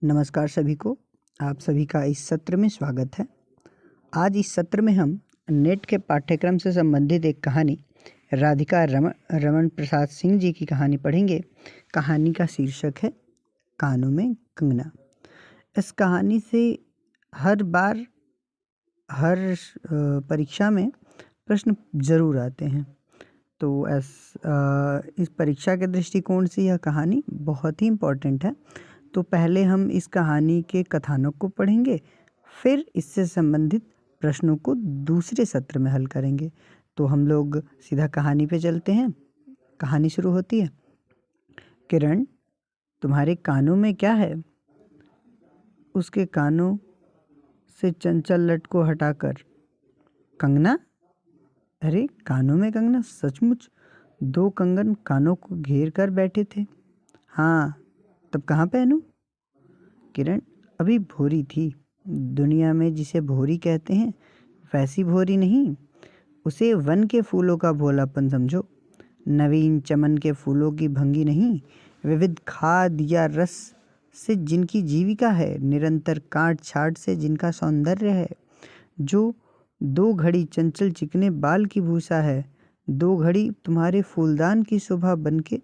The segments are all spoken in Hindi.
नमस्कार सभी को। आप सभी का इस सत्र में स्वागत है। आज इस सत्र में हम नेट के पाठ्यक्रम से संबंधित एक कहानी राधिका रमन प्रसाद सिंह जी की कहानी पढ़ेंगे। कहानी का शीर्षक है कानों में कंगना। इस कहानी से हर बार हर परीक्षा में प्रश्न ज़रूर आते हैं। तो इस परीक्षा के दृष्टिकोण से यह कहानी बहुत ही इम्पोर्टेंट है। तो पहले हम इस कहानी के कथानक को पढ़ेंगे, फिर इससे संबंधित प्रश्नों को दूसरे सत्र में हल करेंगे। तो हम लोग सीधा कहानी पे चलते हैं। कहानी शुरू होती है। किरण, तुम्हारे कानों में क्या है? उसके कानों से चंचल लट को हटाकर, कंगना? अरे कानों में कंगना? सचमुच? 2 कंगन कानों को घेर कर बैठे थे। हाँ, तब कहाँ पहनूं? किरण, अभी भोरी थी। दुनिया में जिसे भोरी कहते हैं वैसी भोरी नहीं, उसे वन के फूलों का भोलापन समझो। नवीन चमन के फूलों की भंगी नहीं, विविध खाद या रस से जिनकी जीविका है, निरंतर काट छाट से जिनका सौंदर्य है, जो 2 घड़ी चंचल चिकने बाल की भूसा है, 2 घड़ी तुम्हारे फूलदान की शोभा बनके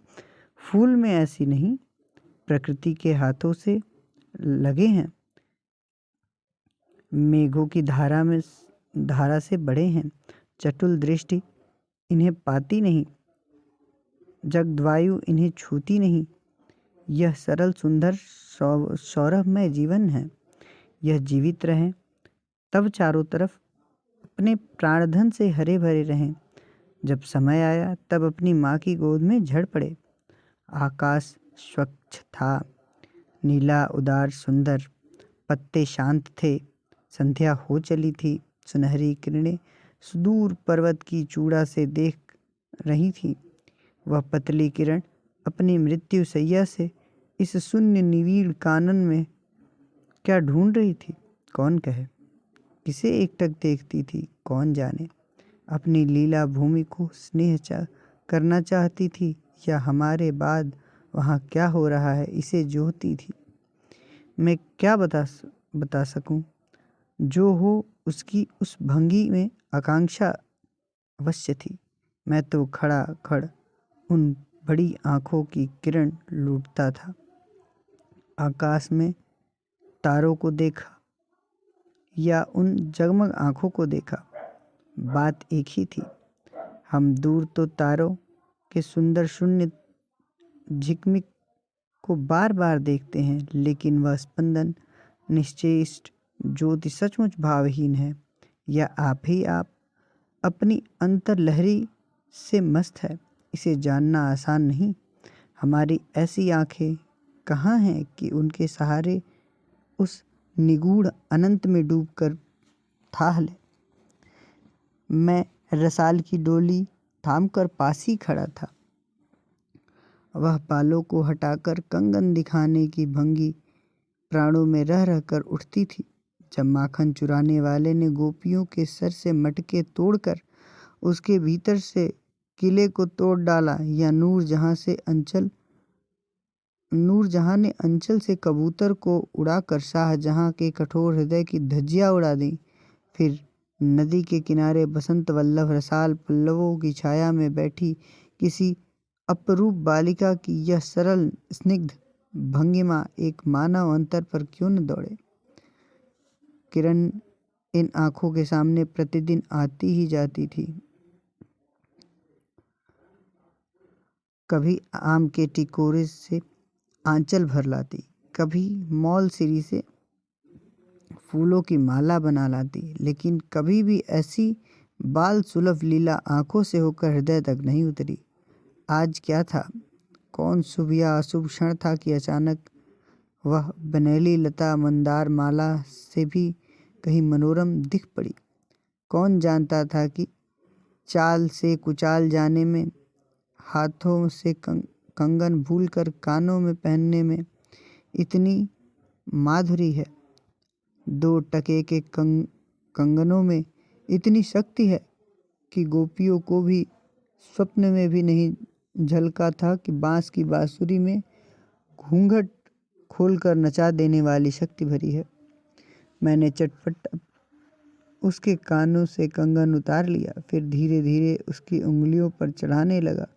फूल में ऐसी नहीं, प्रकृति के हाथों से लगे हैं, मेघों की धारा से बड़े हैं। चटुल दृष्टि इन्हें पाती नहीं, जगद्वायु इन्हें छूती नहीं। यह सरल सुंदर सौरभमय जीवन है। यह जीवित रहें, तब चारों तरफ अपने प्राणधन से हरे भरे रहें। जब समय आया तब अपनी माँ की गोद में झड़ पड़े। आकाश स्वच्छ था, नीला उदार सुंदर, पत्ते शांत थे। संध्या हो चली थी। सुनहरी किरणें सुदूर पर्वत की चूड़ा से देख रही थी। वह पतली किरण अपनी मृत्यु सैया से इस शून्य निविड़ कानन में क्या ढूंढ रही थी, कौन कहे? किसे एकटक देखती थी, कौन जाने? अपनी लीला भूमि को स्नेह करना चाहती थी, या हमारे बाद वहाँ क्या हो रहा है इसे जोहती थी? मैं क्या बता सकूं? जो हो उसकी उस भंगी में आकांक्षा अवश्य थी। मैं तो खड़ उन बड़ी आंखों की किरण लूटता था। आकाश में तारों को देखा या उन जगमग आंखों को देखा, बात एक ही थी। हम दूर तो तारों के सुंदर शून्य झिकमिक को बार बार देखते हैं, लेकिन वह स्पंदन निश्चेष्ट ज्योति सचमुच भावहीन है। या आप अपनी अंतर्लहरी से मस्त है, इसे जानना आसान नहीं। हमारी ऐसी आंखें कहाँ हैं कि उनके सहारे उस निगूढ़ अनंत में डूबकर थाह ले। मैं रसाल की डोली थामकर पास ही खड़ा था। वह बालों को हटाकर कंगन दिखाने की भंगी प्राणों में रह रहकर उठती थी। जब माखन चुराने वाले ने गोपियों के सर से मटके तोड़कर उसके भीतर से किले को तोड़ डाला, या नूरजहां ने अंचल से कबूतर को उड़ाकर शाहजहां के कठोर हृदय की धज्जियां उड़ा दी, फिर नदी के किनारे बसंत वल्लभ रसाल पल्लवों की छाया में बैठी किसी अपरूप बालिका की यह सरल स्निग्ध भंगिमा एक मानव अंतर पर क्यों न दौड़े? किरण इन आंखों के सामने प्रतिदिन आती ही जाती थी। कभी आम के टिकोरे से आंचल भर लाती, कभी मौल सिरी से फूलों की माला बना लाती, लेकिन कभी भी ऐसी बाल सुलभ लीला आंखों से होकर हृदय तक नहीं उतरी। आज क्या था? कौन शुभ या अशुभ क्षण था कि अचानक वह बनेली लता मंदार माला से भी कहीं मनोरम दिख पड़ी? कौन जानता था कि चाल से कुचाल जाने में, हाथों से कंगन भूलकर कानों में पहनने में इतनी माधुरी है? 2 टके के कंगनों में इतनी शक्ति है कि गोपियों को भी स्वप्न में भी नहीं झलका था कि बांस की बांसुरी में घूंघट खोलकर नचा देने वाली शक्ति भरी है। मैंने चटपट उसके कानों से कंगन उतार लिया, फिर धीरे धीरे उसकी उंगलियों पर चढ़ाने लगा।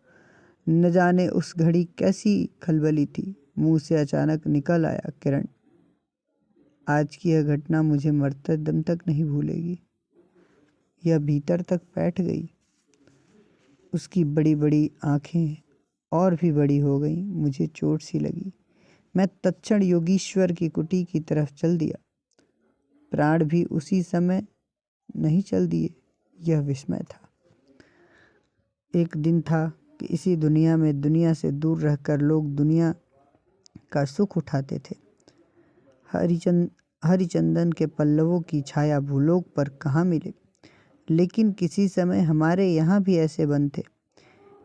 न जाने उस घड़ी कैसी खलबली थी। मुंह से अचानक निकल आया, किरण, आज की यह घटना मुझे मरते दम तक नहीं भूलेगी। यह भीतर तक बैठ गई। उसकी बड़ी बड़ी आंखें और भी बड़ी हो गईं। मुझे चोट सी लगी। मैं तत्क्षण योगीश्वर की कुटी की तरफ चल दिया। प्राण भी उसी समय नहीं चल दिए। यह विस्मय था। एक दिन था कि इसी दुनिया में दुनिया से दूर रहकर लोग दुनिया का सुख उठाते थे। हरिचंदन के पल्लवों की छाया भूलोक पर कहाँ मिले, लेकिन किसी समय हमारे यहाँ भी ऐसे वन थे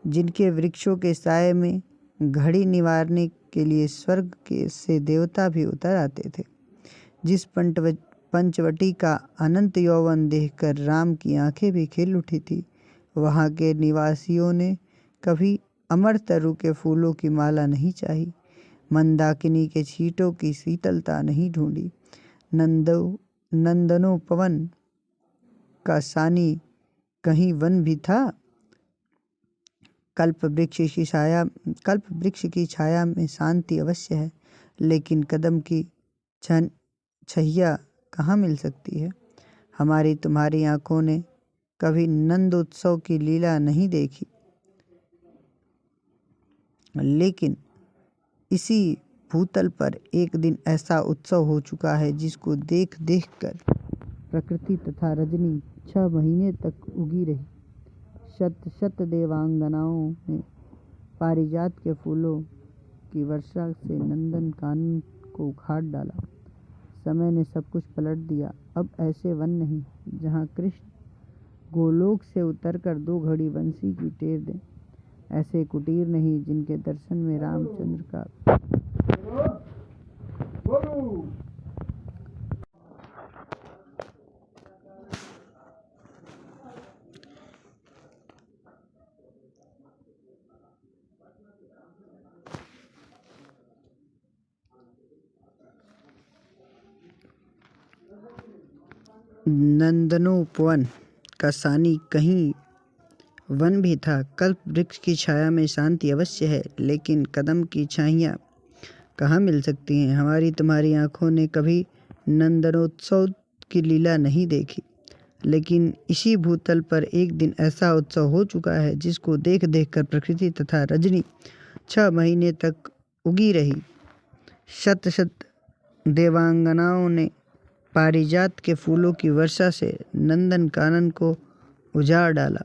जिनके वृक्षों के साये में घड़ी निवारने के लिए स्वर्ग के से देवता भी उतर आते थे। जिस पंचवटी का अनंत यौवन देखकर राम की आंखें भी खिल उठी थी, वहाँ के निवासियों ने कभी अमर तरु के फूलों की माला नहीं चाही, मंदाकिनी के छींटों की शीतलता नहीं ढूंढी। नंदनोपवन का सानी कहीं वन भी था। कल्प वृक्ष की छाया में शांति अवश्य है, लेकिन कदम की छहिया कहाँ मिल सकती है। हमारी तुम्हारी आंखों ने कभी नंदोत्सव की लीला नहीं देखी, लेकिन इसी भूतल पर एक दिन ऐसा उत्सव हो चुका है जिसको देख देख कर प्रकृति तथा रजनी 6 महीने तक उगी रही। शत शत देवांगनाओं ने पारिजात के फूलों की वर्षा से नंदन कानन को उखाड़ डाला। समय ने सब कुछ पलट दिया। अब ऐसे वन नहीं जहाँ कृष्ण गोलोक से उतरकर 2 घड़ी बंसी की टेर दें। ऐसे कुटीर नहीं जिनके दर्शन में रामचंद्र का नंदनोपवन का सानी कहीं वन भी था। कल्प वृक्ष की छाया में शांति अवश्य है, लेकिन कदम की छाइयाँ कहाँ मिल सकती हैं। हमारी तुम्हारी आंखों ने कभी नंदनोत्सव की लीला नहीं देखी, लेकिन इसी भूतल पर एक दिन ऐसा उत्सव हो चुका है जिसको देख देख कर प्रकृति तथा रजनी 6 महीने तक उगी रही। शत शत देवांगनाओं ने पारिजात के फूलों की वर्षा से नंदन कानन को उजाड़ डाला।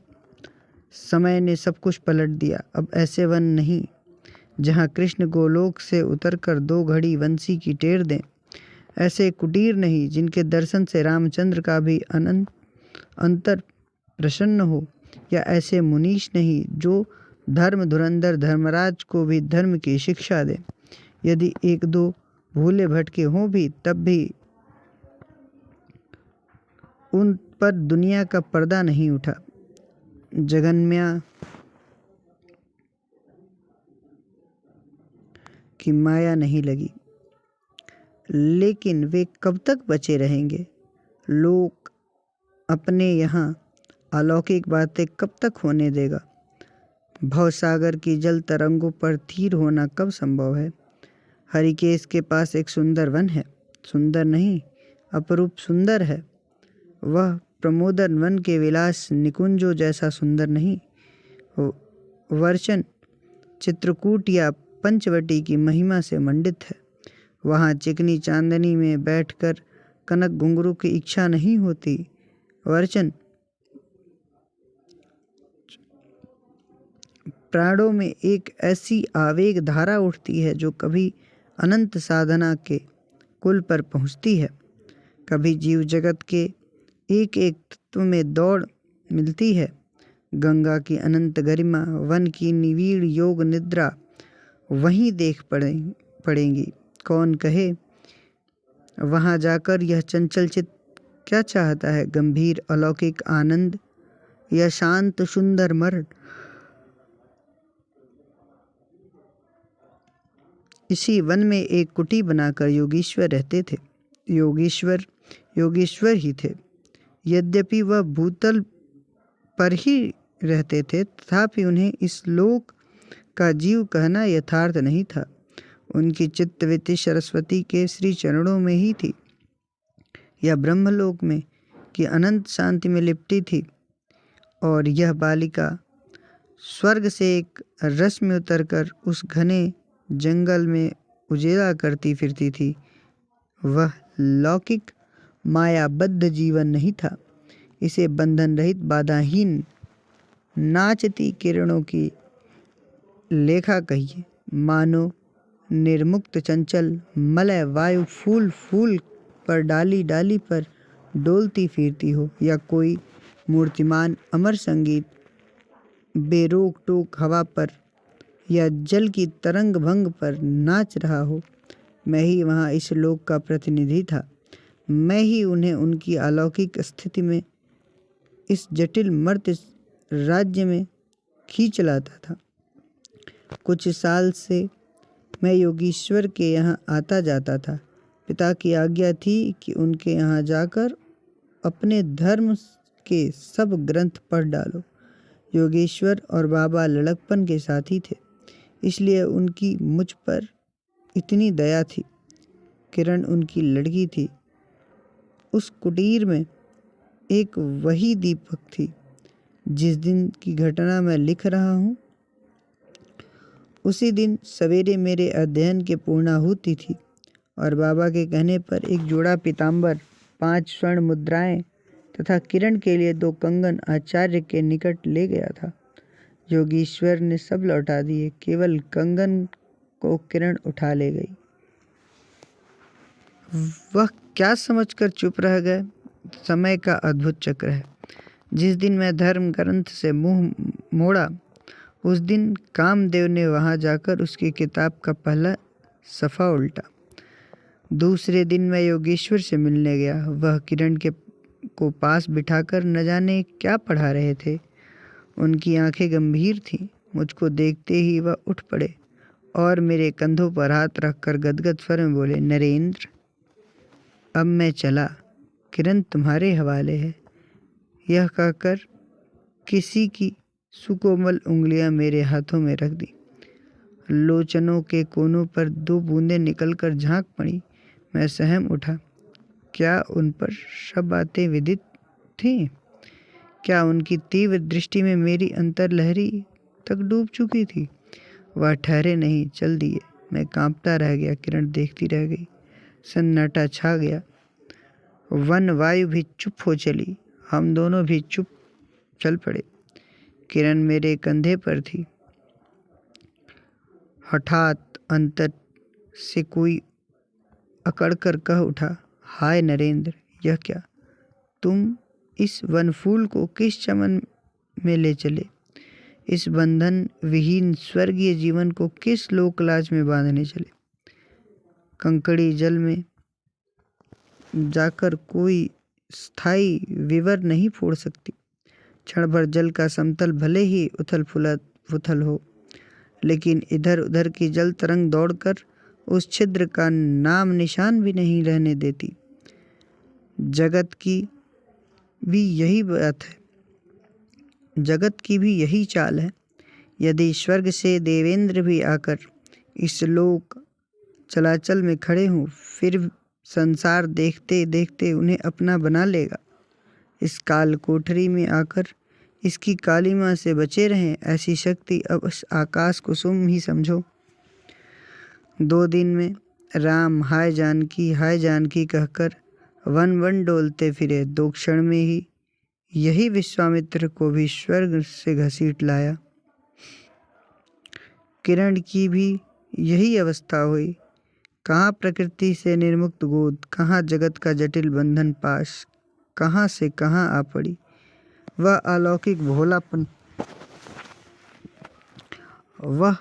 समय ने सब कुछ पलट दिया। अब ऐसे वन नहीं जहाँ कृष्ण गोलोक से उतरकर 2 घड़ी बंसी की टेर दें। ऐसे कुटीर नहीं जिनके दर्शन से रामचंद्र का भी अंतर प्रसन्न हो, या ऐसे मुनीश नहीं जो धर्म धुरंधर धर्मराज को भी धर्म की शिक्षा दे। यदि 1-2 भूले भटके हों भी, तब भी उन पर दुनिया का पर्दा नहीं उठा, जगन्माया की माया नहीं लगी। लेकिन वे कब तक बचे रहेंगे? लोग अपने यहाँ अलौकिक बातें कब तक होने देगा? भवसागर की जल तरंगों पर तीर होना कब संभव है? हरिकेश के पास एक सुंदर वन है। सुंदर नहीं, अपरूप सुंदर है। वह प्रमोदन वन के विलास निकुंजों जैसा सुंदर नहीं। वर्चन चित्रकूट या पंचवटी की महिमा से मंडित है। वहाँ चिकनी चांदनी में बैठकर कनक घुंघरू की इच्छा नहीं होती। वर्चन प्राणों में एक ऐसी आवेग धारा उठती है जो कभी अनंत साधना के कुल पर पहुँचती है, कभी जीव जगत के एक एक तत्व में दौड़ मिलती है। गंगा की अनंत गरिमा, वन की निविड़ योग निद्रा वहीं देख पड़ेंगी। कौन कहे वहाँ जाकर यह चंचल चित्त क्या चाहता है? गंभीर अलौकिक आनंद या शांत सुंदर मरण? इसी वन में एक कुटी बनाकर योगीश्वर रहते थे। योगेश्वर ही थे। यद्यपि वह भूतल पर ही रहते थे, तथापि उन्हें इस लोक का जीव कहना यथार्थ नहीं था। उनकी चित्तवृत्ति सरस्वती के श्री चरणों में ही थी, यह ब्रह्मलोक में की अनंत शांति में लिपटी थी। और यह बालिका स्वर्ग से एक रस में उतरकर उस घने जंगल में उजेला करती फिरती थी। वह लौकिक मायाबद्ध जीवन नहीं था। इसे बंधन रहित बाधाहीन नाचती किरणों की लेखा कहिए, मानो निर्मुक्त चंचल मलय वायु फूल फूल पर डाली डाली पर डोलती फिरती हो, या कोई मूर्तिमान अमर संगीत बेरोक टोक हवा पर या जल की तरंग भंग पर नाच रहा हो। मैं ही वहाँ इस लोक का प्रतिनिधि था। मैं ही उन्हें उनकी अलौकिक स्थिति में इस जटिल मर्त्य राज्य में खींच लाता था। कुछ साल से मैं योगीश्वर के यहाँ आता जाता था। पिता की आज्ञा थी कि उनके यहाँ जाकर अपने धर्म के सब ग्रंथ पढ़ डालो। योगेश्वर और बाबा लड़कपन के साथी थे, इसलिए उनकी मुझ पर इतनी दया थी। किरण उनकी लड़की थी। उस कुटीर में एक वही दीपक थी। जिस दिन की घटना मैं लिख रहा हूँ, उसी दिन सवेरे मेरे अध्ययन के पूर्णाहुति थी और बाबा के कहने पर एक जोड़ा पीताम्बर, 5 स्वर्ण मुद्राएं तथा किरण के लिए 2 कंगन आचार्य के निकट ले गया था। योगीश्वर ने सब लौटा दिए, केवल कंगन को किरण उठा ले गई। वह क्या समझकर चुप रह गए। समय का अद्भुत चक्र है। जिस दिन मैं धर्म ग्रंथ से मुंह मोड़ा, उस दिन कामदेव ने वहां जाकर उसकी किताब का पहला सफ़ा उल्टा। दूसरे दिन मैं योगेश्वर से मिलने गया। वह किरण को पास बिठाकर न जाने क्या पढ़ा रहे थे। उनकी आंखें गंभीर थीं। मुझको देखते ही वह उठ पड़े और मेरे कंधों पर हाथ रखकर गदगद स्वर में बोले, नरेंद्र, अब मैं चला, किरण तुम्हारे हवाले है। यह कहकर किसी की सुकोमल उंगलियां मेरे हाथों में रख दी। लोचनों के कोनों पर 2 बूंदें निकलकर झांक पड़ी। मैं सहम उठा। क्या उन पर सब बातें विदित थीं? क्या उनकी तीव्र दृष्टि में मेरी अंतर्लहरी तक डूब चुकी थी? वह ठहरे नहीं, चल दिए। मैं कांपता रह गया। किरण देखती रह गई। सन्नाटा छा गया। वन वायु भी चुप हो चली। हम दोनों भी चुप चल पड़े। किरण मेरे कंधे पर थी। हठात अंतर से कोई अकड़कर कह उठा, हाय नरेंद्र, यह क्या? तुम इस वनफूल को किस चमन में ले चले? इस बंधन विहीन स्वर्गीय जीवन को किस लोकलाज में बांधने चले? कंकड़ी जल में जाकर कोई स्थायी विवर नहीं फोड़ सकती। क्षण भर जल का समतल भले ही उथल पुथल हो, लेकिन इधर उधर की जल तरंग दौड़कर उस छिद्र का नाम निशान भी नहीं रहने देती। जगत की भी यही बात है। जगत की भी यही चाल है। यदि स्वर्ग से देवेंद्र भी आकर इस लोक चलाचल में खड़े हों, फिर संसार देखते देखते उन्हें अपना बना लेगा। इस काल कोठरी में आकर इसकी कालिमा से बचे रहें, ऐसी शक्ति अब इस आकाश कुसुम ही समझो। 2 दिन में राम हाय जानकी कहकर वन वन डोलते फिरे। 2 क्षण में ही यही विश्वामित्र को भी स्वर्ग से घसीट लाया। किरण की भी यही अवस्था हुई। कहाँ प्रकृति से निर्मुक्त गोद, कहाँ जगत का जटिल बंधन पाश, कहाँ से कहाँ आ पड़ी। वह अलौकिक भोलापन, वह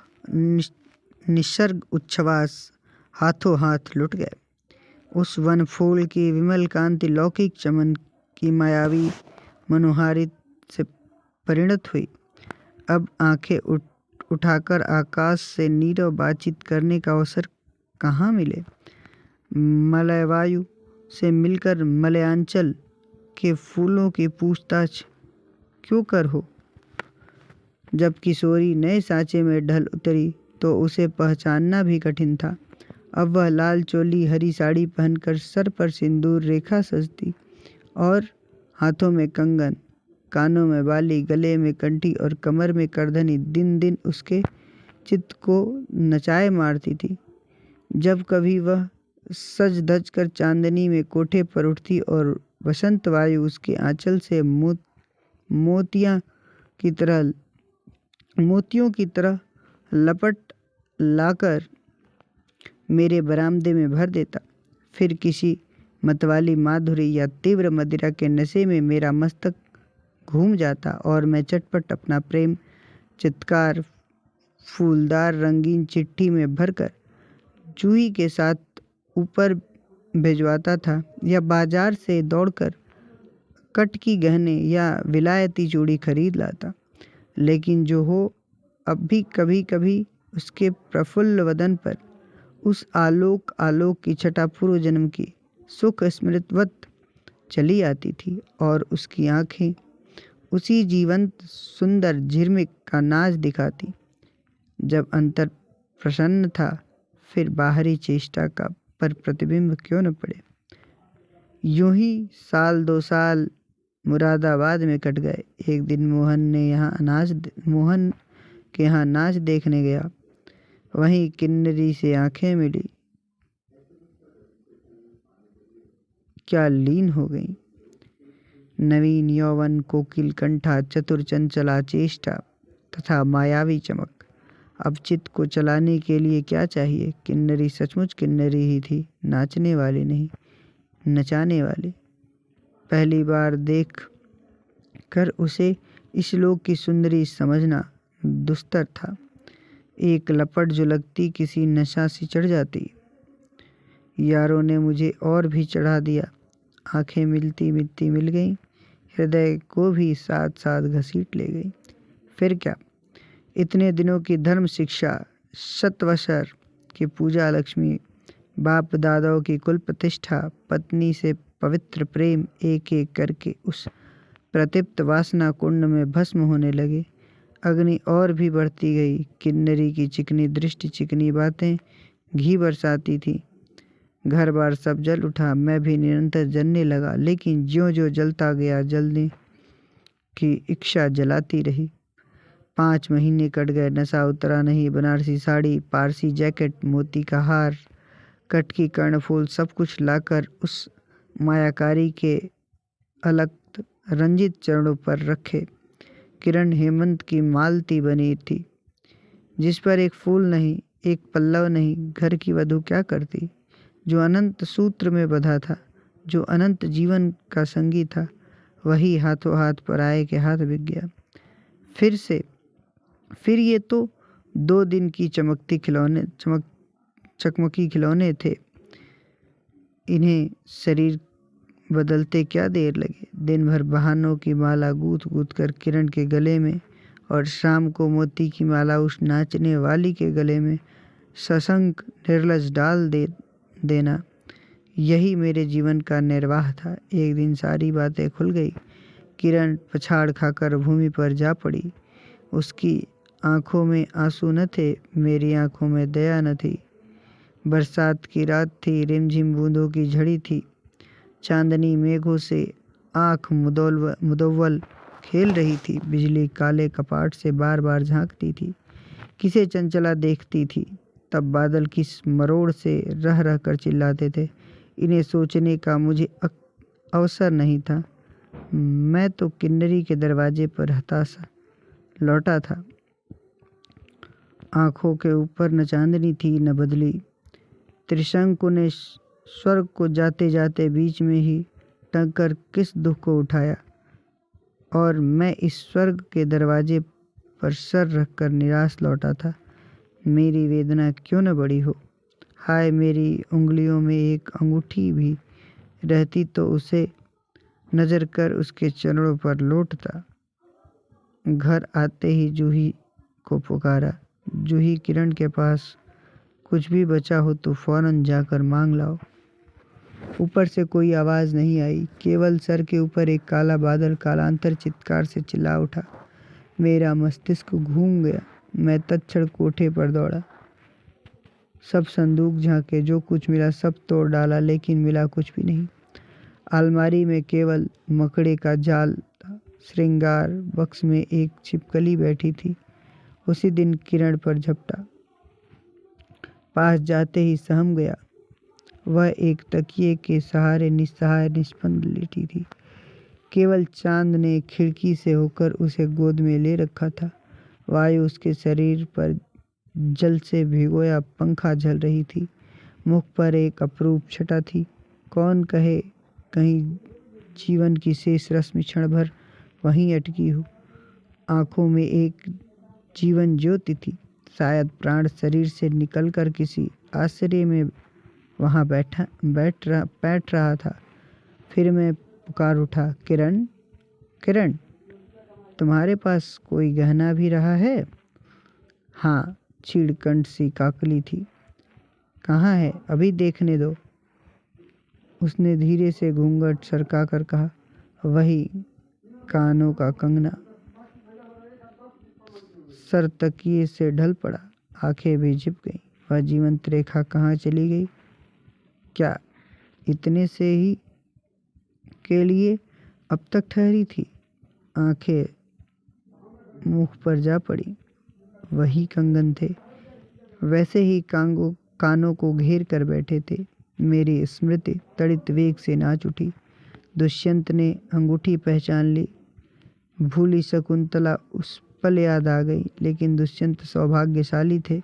निसर्ग उच्छ्वास हाथों हाथ लुट गए। उस वन फूल की विमल कांति लौकिक चमन की मायावी मनोहारित से परिणत हुई। अब आंखें उठाकर आकाश से नीरव बातचीत करने का अवसर कहाँ मिले। मलयवायु से मिलकर मलयांचल के फूलों की पूछताछ क्यों कर हो। जब किशोरी नए सांचे में ढल उतरी तो उसे पहचानना भी कठिन था। अब वह लाल चोली हरी साड़ी पहनकर सर पर सिंदूर रेखा सजती और हाथों में कंगन, कानों में बाली, गले में कंठी और कमर में करधनी दिन दिन उसके चित्त को नचाए मारती थी। जब कभी वह सज धज कर चांदनी में कोठे पर उठती और बसंत वायु उसके आंचल से मोतियों की तरह लपट लाकर मेरे बरामदे में भर देता, फिर किसी मतवाली माधुरी या तीव्र मदिरा के नशे में मेरा मस्तक घूम जाता और मैं चटपट अपना प्रेम चित्कार फूलदार रंगीन चिट्ठी में भरकर जूही के साथ ऊपर भिजवाता था या बाजार से दौड़कर कट की गहने या विलायती चूड़ी खरीद लाता। लेकिन जो हो, अब भी कभी कभी उसके प्रफुल्ल वदन पर उस आलोक की छटा पूर्व जन्म की सुख स्मृतवत चली आती थी और उसकी आंखें उसी जीवंत सुंदर झिरमिक का नाच दिखाती। जब अंतर प्रसन्न था, फिर बाहरी चेष्टा का पर प्रतिबिंब क्यों न पड़े। यूं ही 1-2 साल मुरादाबाद में कट गए। एक दिन मोहन के यहाँ नाच देखने गया। वहीं किन्नरी से आंखें मिली, क्या लीन हो गई। नवीन यौवन, कोकिल कंठा, चतुर चंचला चेष्टा तथा मायावी चमक। अब चित्त को चलाने के लिए क्या चाहिए। किन्नरी सचमुच किन्नरी ही थी, नाचने वाली नहीं, नचाने वाली। पहली बार देख कर उसे इस लोक की सुंदरी समझना दुस्तर था। एक लपट जो लगती किसी नशा सी चढ़ जाती। यारों ने मुझे और भी चढ़ा दिया। आंखें मिलती मिलती मिल गईं, हृदय को भी साथ साथ घसीट ले गई। फिर क्या, इतने दिनों की धर्म शिक्षा, शतवसर की पूजा लक्ष्मी, बाप दादाओं की कुल प्रतिष्ठा, पत्नी से पवित्र प्रेम एक एक करके उस प्रतिप्त वासना कुंड में भस्म होने लगे। अग्नि और भी बढ़ती गई। किन्नरी की चिकनी दृष्टि, चिकनी बातें घी बरसाती थी। घर बार सब जल उठा। मैं भी निरंतर जलने लगा, लेकिन ज्यों ज्यों जलता गया, जलने की इच्छा जलाती रही। 5 महीने कट गए, नशा उतरा नहीं। बनारसी साड़ी, पारसी जैकेट, मोती का हार, कट की कर्णफूल सब कुछ लाकर उस मायाकारी के अलक्त रंजित चरणों पर रखे। किरण हेमंत की मालती बनी थी, जिस पर एक फूल नहीं, एक पल्लव नहीं। घर की वधू क्या करती। जो अनंत सूत्र में बंधा था, जो अनंत जीवन का संगी था, वही हाथों हाथ पराये के हाथ बिक गया। फिर ये तो 2 दिन की चकमकी खिलौने थे। इन्हें शरीर बदलते क्या देर लगी। दिन भर बहानों की माला गूंथ गूंथ कर किरण के गले में और शाम को मोती की माला उस नाचने वाली के गले में सशंक निर्लज डाल देना, यही मेरे जीवन का निर्वाह था। एक दिन सारी बातें खुल गई। किरण पछाड़ खाकर भूमि पर जा पड़ी। उसकी आंखों में आंसू न थे, मेरी आंखों में दया न थी। बरसात की रात थी, रिमझिम बूंदों की झड़ी थी। चांदनी मेघों से आंख मुदव्वल खेल रही थी। बिजली काले कपाट से बार बार झांकती थी, किसे चंचला देखती थी। तब बादल किस मरोड़ से रह रह कर चिल्लाते थे। इन्हें सोचने का मुझे अवसर नहीं था। मैं तो किन्नरी के दरवाजे पर हताशा लौटा था। आंखों के ऊपर न चांदनी थी न बदली। त्रिशंकु ने स्वर्ग को जाते जाते बीच में ही टंकर किस दुख को उठाया, और मैं इस स्वर्ग के दरवाजे पर सर रखकर निराश लौटा था। मेरी वेदना क्यों न बड़ी हो। हाय, मेरी उंगलियों में एक अंगूठी भी रहती तो उसे नजर कर उसके चरणों पर लौटता। घर आते ही जूही को पुकारा। जूही किरण के पास कुछ भी बचा हो तो फौरन जाकर मांग लाओ। ऊपर से कोई आवाज़ नहीं आई, केवल सर के ऊपर एक काला बादल कालांतर चित्कार से चिल्ला उठा। मेरा मस्तिष्क घूम गया। मैं तत्क्षण कोठे पर दौड़ा, सब संदूक झांके, जो कुछ मिला सब तोड़ डाला, लेकिन मिला कुछ भी नहीं। अलमारी में केवल मकड़े का जाल था। श्रृंगार बक्स में एक छिपकली बैठी थी। उसी दिन किरण पर झपटा, पास जाते ही सहम गया। वह एक तकिए के सहारे निस्सहाय निष्पन्द लेटी थी। केवल चांद ने खिड़की से होकर उसे गोद में ले रखा था। वायु उसके शरीर पर जल से भिगोया पंखा झल रही थी। मुख पर एक अपरूप छटा थी। कौन कहे कहीं जीवन की शेष रश्मि क्षण भर वहीं अटकी हो। आंखों में एक जीवन ज्योति थी। शायद प्राण शरीर से निकलकर किसी आश्रय में वहाँ बैठ रहा था। फिर मैं पुकार उठा, किरण, किरण, तुम्हारे पास कोई गहना भी रहा है? हाँ, चीड़कंठ सी काकली थी। कहाँ है? अभी देखने दो। उसने धीरे से घूंघट सरका कर कहा। वही, कानों का कंगना। सर तकिए से ढल पड़ा, आंखें भी झिप गईं। वह जीवंत रेखा कहाँ चली गई? क्या इतने से ही के लिए अब तक ठहरी थी? आंखें मुख पर जा पड़ी। वही कंगन थे, वैसे ही कानों को घेर कर बैठे थे। मेरी स्मृति तड़ित वेग से नाच उठी। दुष्यंत ने अंगूठी पहचान ली। भूली शकुंतला उस पल याद आ गई। लेकिन दुष्यंत सौभाग्यशाली थे,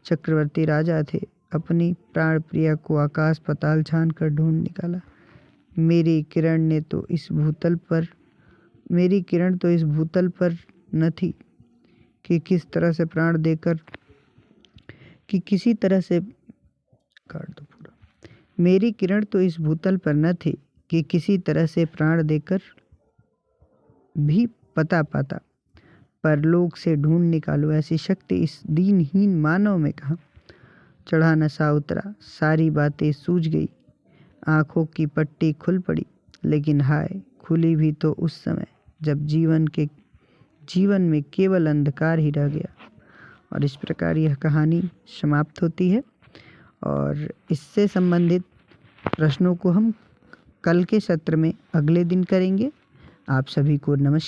चक्रवर्ती राजा थे। अपनी प्राण प्रिया को आकाश पताल छान कर ढूंढ निकाला। मेरी किरण तो इस भूतल पर न थी कि किसी तरह से प्राण देकर मेरी किरण तो इस भूतल पर न थी कि किसी तरह से प्राण देकर भी पता पाता। परलोक से ढूंढ निकालो ऐसी शक्ति इस दीनहीन मानव में कहाँ? चढ़ा नशा उतरा, सारी बातें सूझ गई। आंखों की पट्टी खुल पड़ी। लेकिन हाय, खुली भी तो उस समय जब जीवन में केवल अंधकार ही रह गया। और इस प्रकार यह कहानी समाप्त होती है। और इससे संबंधित प्रश्नों को हम कल के सत्र में अगले दिन करेंगे। आप सभी को नमस्कार।